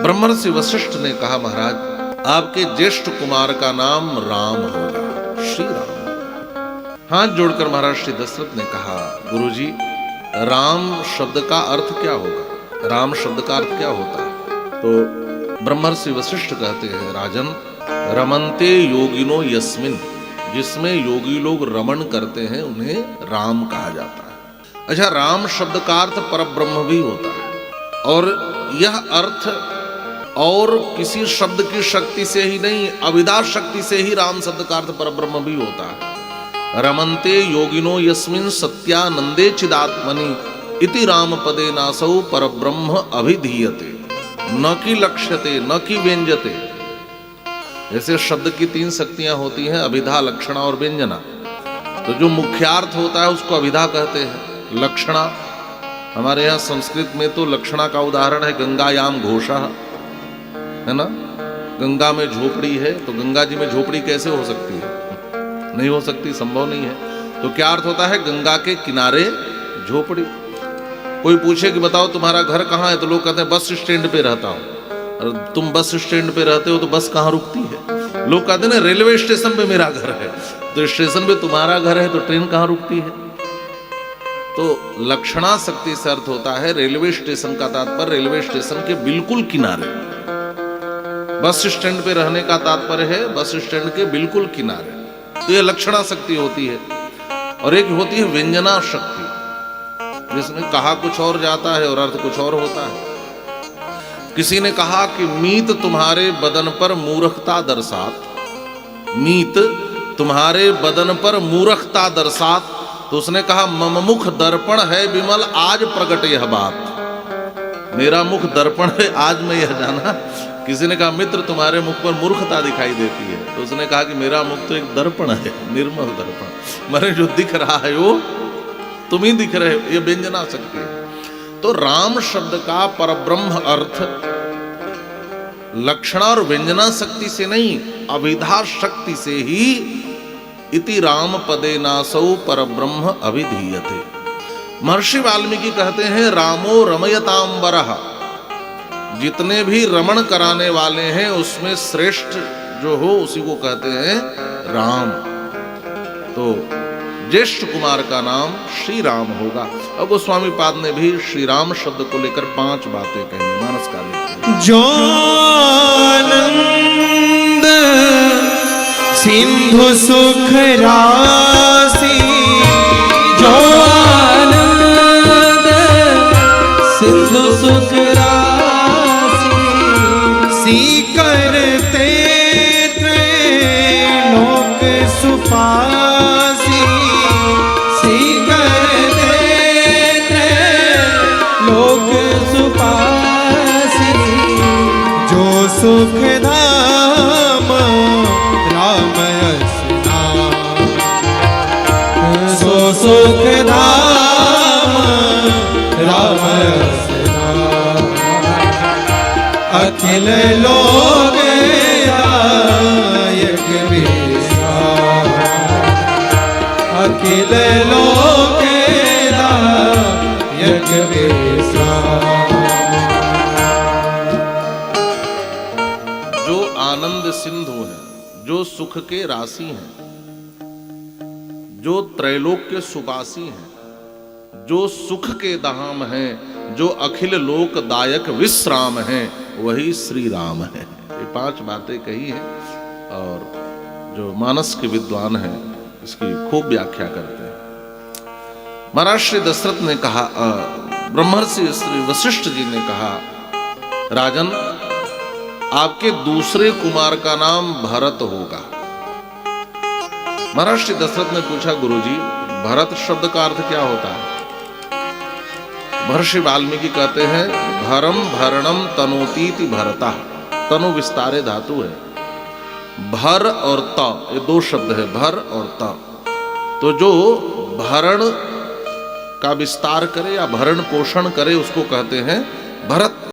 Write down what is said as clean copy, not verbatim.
ब्रह्मर्षि वशिष्ठ ने कहा, महाराज आपके ज्येष्ठ कुमार का नाम राम होगा, श्री राम होगा। हाथ जोड़कर महाराज श्री दशरथ ने कहा, गुरुजी राम शब्द का अर्थ क्या होगा, राम शब्द का अर्थ क्या होता है? तो ब्रह्मर्षि वशिष्ठ कहते हैं, राजन रमन्ते योगिनो यस्मिन, जिसमें योगी लोग रमण करते हैं उन्हें राम कहा जाता है। अच्छा, राम शब्द का अर्थ परब्रह्म भी होता है, और यह अर्थ और किसी शब्द की शक्ति से ही नहीं, अविदा शक्ति से ही राम शब्द का अर्थ परब्रह्म भी होता है। रमन्ते योगिनो यस्मिन् सत्यानंदे चिदात्मनि इति राम पदे नासौ परब्रह्म अभिधीयते न कि लक्ष्यते न कि व्यंजते। जैसे शब्द की तीन शक्तियां होती हैं, अभिधा, लक्षणा और व्यंजना। तो जो मुख्यार्थ होता है उसको अभिधा कहते हैं। लक्षणा, हमारे यहाँ संस्कृत में तो लक्षणा का उदाहरण है गंगायाम घोषा, है ना। गंगा में झोपड़ी है, तो गंगा जी में झोपड़ी कैसे हो सकती है? नहीं हो सकती, संभव नहीं है। तो क्या अर्थ होता है? गंगा के किनारे झोपड़ी। कोई पूछे कि बताओ तुम्हारा घर कहाँ है, तो लोग कहते हैं बस स्टैंड पे रहता हूँ। और तुम बस स्टैंड पे रहते हो तो बस कहाँ रुकती है? लोग कहते हैं ना रेलवे स्टेशन पे मेरा घर है, तो स्टेशन पे तुम्हारा घर है तो ट्रेन कहाँ रुकती है? तो लक्षणा शक्ति से अर्थ होता है रेलवे स्टेशन का तात्पर्य रेलवे स्टेशन के बिल्कुल किनारे। बस स्टैंड पे रहने का तात्पर्य है बस स्टैंड के बिल्कुल किनारे। तो यह लक्षणा शक्ति होती है। और एक होती है व्यंजना शक्ति, जिसमें कहा कुछ और जाता है और अर्थ कुछ और होता है। किसी ने कहा कि मीत तुम्हारे बदन पर मूर्खता दर्शात, मीत तुम्हारे बदन पर मूर्खता दर्शात। तो उसने कहा मम मुख दर्पण है विमल आज प्रकट यह बात, मेरा मुख दर्पण है आज मैं यह जाना। किसी ने कहा मित्र तुम्हारे मुख पर मूर्खता दिखाई देती है, तो उसने कहा कि मेरा मुख तो एक दर्पण है, निर्मल दर्पण, मैंने जो दिख रहा है वो तुम ही दिख रहे हो। ये व्यंजना शक्ति है। तो राम शब्द का परब्रह्म अर्थ लक्षणा और व्यंजना शक्ति से नहीं, अभिधा शक्ति से ही इति राम पदे नासौ परब्रह्म अभिधीयते। महर्षि वाल्मीकि कहते हैं रामो रमयतांबरः, जितने भी रमण कराने वाले हैं उसमें श्रेष्ठ जो हो उसी को कहते हैं राम। तो ज्येष्ठ कुमार का नाम श्री राम होगा। अब गोस्वामी पाद ने भी श्री राम शब्द को लेकर 5 बातें कही। मानस का लेकर जो आनंद सिंधु सुख राशि, जो आनंद सिंधु सुख राशि, सी करते त्रैलोक सुपासी, सी करते त्रैलोक सुपासी, जो सुख धाम राम यश नाम, सो सुख धाम राम यश नाम, अखिल लोक दायक विश्राम, अखिल लोक दायक विश्राम। जो आनंद सिंधु है, जो सुख के राशि हैं, जो त्रैलोक के सुबासी हैं, जो सुख के धाम हैं, जो अखिल लोक दायक विश्राम हैं, वही श्री राम है। ये 5 बातें कही हैं और जो मानस के विद्वान हैं इसकी खूब व्याख्या करते हैं। महाराज श्री दशरथ ने कहा, ब्रह्मर्षि श्री वशिष्ठ जी ने कहा, राजन आपके दूसरे कुमार का नाम भरत होगा। महाराज श्री दशरथ ने पूछा, गुरुजी भरत शब्द का अर्थ क्या होता है? महर्षि वाल्मीकि कहते हैं भरम भरणम तनोतीति भरता, तनु विस्तारे धातु है। भर और त ये 2 शब्द है, भर और त। तो जो भरण का विस्तार करे या भरण पोषण करे उसको कहते हैं भरत।